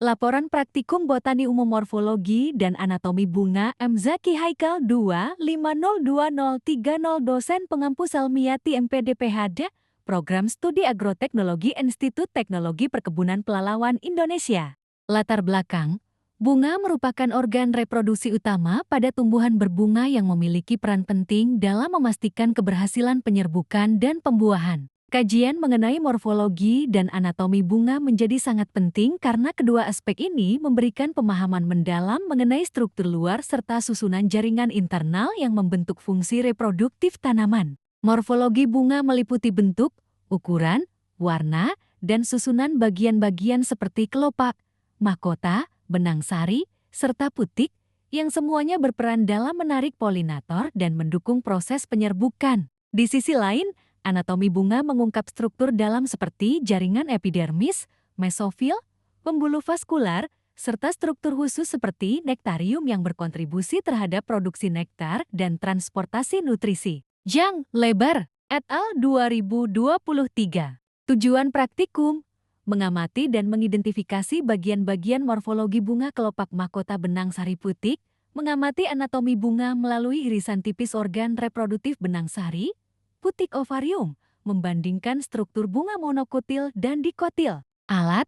Laporan Praktikum Botani Umum Morfologi dan Anatomi Bunga M. Zaki Haikal 2502030 Dosen Pengampu Salmiati MPD PhD Program Studi Agroteknologi Institut Teknologi Perkebunan Pelalawan Indonesia. Latar belakang, bunga merupakan organ reproduksi utama pada tumbuhan berbunga yang memiliki peran penting dalam memastikan keberhasilan penyerbukan dan pembuahan. Kajian mengenai morfologi dan anatomi bunga menjadi sangat penting karena kedua aspek ini memberikan pemahaman mendalam mengenai struktur luar serta susunan jaringan internal yang membentuk fungsi reproduktif tanaman. Morfologi bunga meliputi bentuk, ukuran, warna, dan susunan bagian-bagian seperti kelopak, mahkota, benang sari, serta putik, yang semuanya berperan dalam menarik polinator dan mendukung proses penyerbukan. Di sisi lain, anatomi bunga mengungkap struktur dalam seperti jaringan epidermis, mesofil, pembuluh vaskular, serta struktur khusus seperti nektarium yang berkontribusi terhadap produksi nektar dan transportasi nutrisi. Zhang, Lebar, et al. 2023. Tujuan praktikum: mengamati dan mengidentifikasi bagian-bagian morfologi bunga kelopak mahkota benang sari putik, mengamati anatomi bunga melalui irisan tipis organ reproduktif benang sari, putik ovarium, membandingkan struktur bunga monokotil dan dikotil. Alat,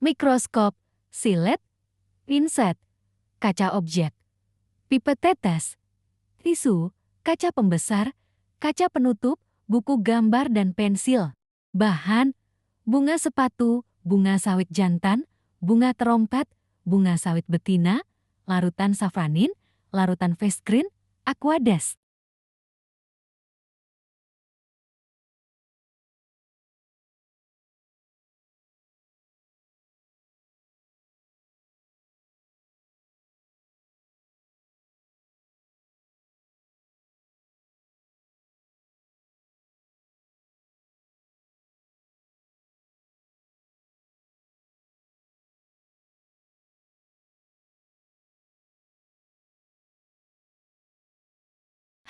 mikroskop, silet, pinset, kaca objek, pipet tetes, tisu, kaca pembesar, kaca penutup, buku gambar dan pensil. Bahan, bunga sepatu, bunga sawit jantan, bunga terompet, bunga sawit betina, larutan safranin, larutan face green, aquades.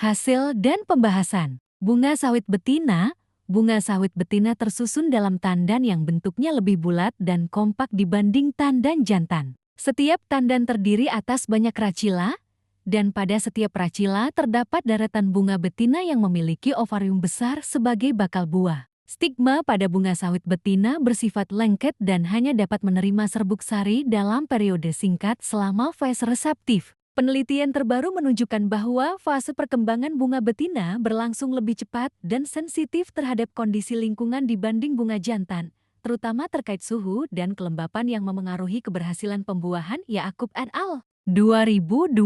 Hasil dan pembahasan. Bunga sawit betina. Bunga sawit betina tersusun dalam tandan yang bentuknya lebih bulat dan kompak dibanding tandan jantan. Setiap tandan terdiri atas banyak racila, dan pada setiap racila terdapat deretan bunga betina yang memiliki ovarium besar sebagai bakal buah. Stigma pada bunga sawit betina bersifat lengket dan hanya dapat menerima serbuk sari dalam periode singkat selama fase reseptif. Penelitian terbaru menunjukkan bahwa fase perkembangan bunga betina berlangsung lebih cepat dan sensitif terhadap kondisi lingkungan dibanding bunga jantan, terutama terkait suhu dan kelembapan yang memengaruhi keberhasilan pembuahan. Yaakob et al. 2023.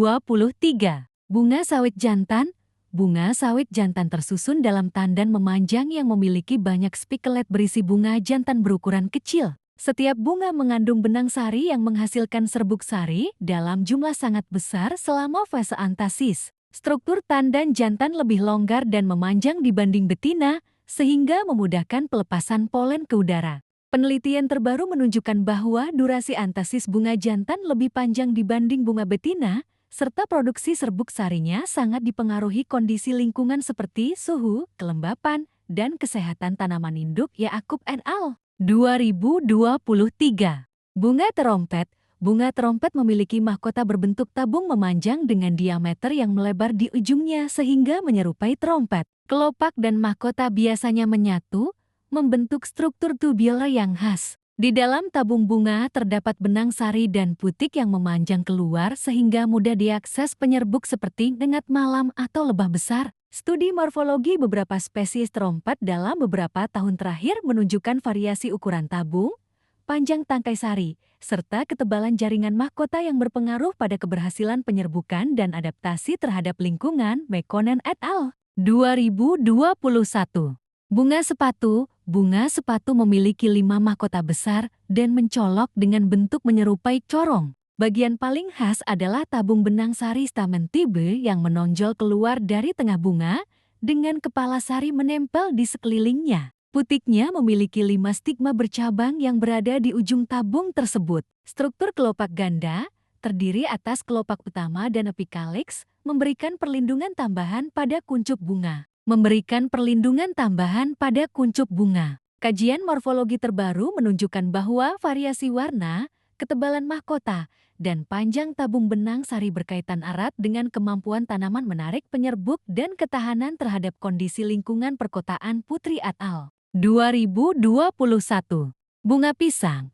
Bunga sawit jantan. Bunga sawit jantan tersusun dalam tandan memanjang yang memiliki banyak spikelet berisi bunga jantan berukuran kecil. Setiap bunga mengandung benang sari yang menghasilkan serbuk sari dalam jumlah sangat besar selama fase antasis. Struktur tandan jantan lebih longgar dan memanjang dibanding betina, sehingga memudahkan pelepasan polen ke udara. Penelitian terbaru menunjukkan bahwa durasi antasis bunga jantan lebih panjang dibanding bunga betina, serta produksi serbuk sarinya sangat dipengaruhi kondisi lingkungan seperti suhu, kelembapan, dan kesehatan tanaman induk. Yaakob et al. 2023. Bunga terompet. Bunga terompet memiliki mahkota berbentuk tabung memanjang dengan diameter yang melebar di ujungnya sehingga menyerupai terompet. Kelopak dan mahkota biasanya menyatu, membentuk struktur tubular yang khas. Di dalam tabung bunga terdapat benang sari dan putik yang memanjang keluar sehingga mudah diakses penyerbuk seperti dengat malam atau lebah besar. Studi morfologi beberapa spesies terompet dalam beberapa tahun terakhir menunjukkan variasi ukuran tabung, panjang tangkai sari, serta ketebalan jaringan mahkota yang berpengaruh pada keberhasilan penyerbukan dan adaptasi terhadap lingkungan. Mekonen et al. 2021. Bunga sepatu. Bunga sepatu memiliki 5 mahkota besar dan mencolok dengan bentuk menyerupai corong. Bagian paling khas adalah tabung benang sari stamen tibe yang menonjol keluar dari tengah bunga, dengan kepala sari menempel di sekelilingnya. Putiknya memiliki 5 stigma bercabang yang berada di ujung tabung tersebut. Struktur kelopak ganda, terdiri atas kelopak utama dan epikaliks, memberikan perlindungan tambahan pada kuncup bunga. Kajian morfologi terbaru menunjukkan bahwa variasi warna, ketebalan mahkota, dan panjang tabung benang sari berkaitan erat dengan kemampuan tanaman menarik penyerbuk dan ketahanan terhadap kondisi lingkungan perkotaan. Putri et al. 2021. Bunga pisang.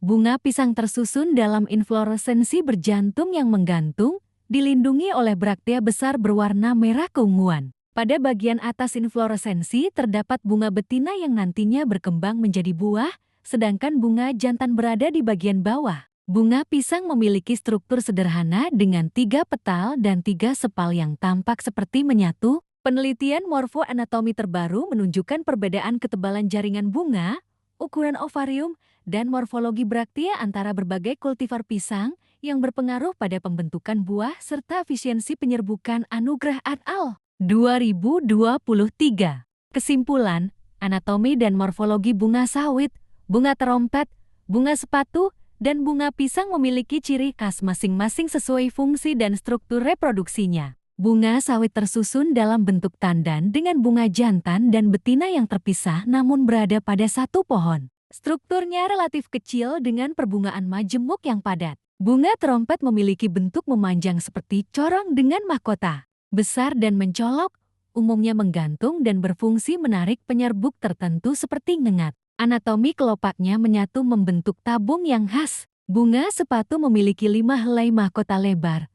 Bunga pisang tersusun dalam infloresensi berjantung yang menggantung, dilindungi oleh braktea besar berwarna merah keunguan. Pada bagian atas infloresensi terdapat bunga betina yang nantinya berkembang menjadi buah, sedangkan bunga jantan berada di bagian bawah. Bunga pisang memiliki struktur sederhana dengan 3 petal dan 3 sepal yang tampak seperti menyatu. Penelitian morfoanatomi terbaru menunjukkan perbedaan ketebalan jaringan bunga, ukuran ovarium, dan morfologi braktea antara berbagai kultivar pisang yang berpengaruh pada pembentukan buah serta efisiensi penyerbukan. Anugrah et al. 2023. Kesimpulan, anatomi dan morfologi bunga sawit, bunga terompet, bunga sepatu, dan bunga pisang memiliki ciri khas masing-masing sesuai fungsi dan struktur reproduksinya. Bunga sawit tersusun dalam bentuk tandan dengan bunga jantan dan betina yang terpisah namun berada pada satu pohon. Strukturnya relatif kecil dengan perbungaan majemuk yang padat. Bunga terompet memiliki bentuk memanjang seperti corong dengan mahkota. Besar dan mencolok, umumnya menggantung dan berfungsi menarik penyerbuk tertentu seperti ngengat. Anatomi kelopaknya menyatu membentuk tabung yang khas. Bunga sepatu memiliki 5 helai mahkota lebar,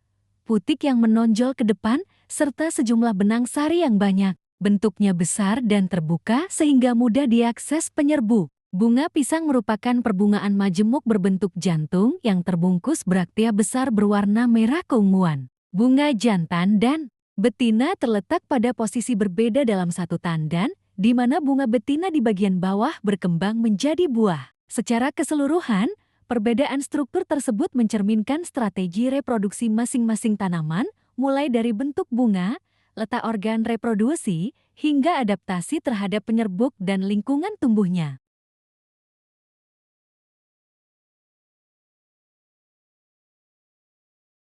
putik yang menonjol ke depan, serta sejumlah benang sari yang banyak. Bentuknya besar dan terbuka sehingga mudah diakses penyerbu. Bunga pisang merupakan perbungaan majemuk berbentuk jantung yang terbungkus braktea besar berwarna merah keunguan. Bunga jantan dan betina terletak pada posisi berbeda dalam satu tandan, di mana bunga betina di bagian bawah berkembang menjadi buah. Secara keseluruhan, perbedaan struktur tersebut mencerminkan strategi reproduksi masing-masing tanaman, mulai dari bentuk bunga, letak organ reproduksi, hingga adaptasi terhadap penyerbuk dan lingkungan tumbuhnya.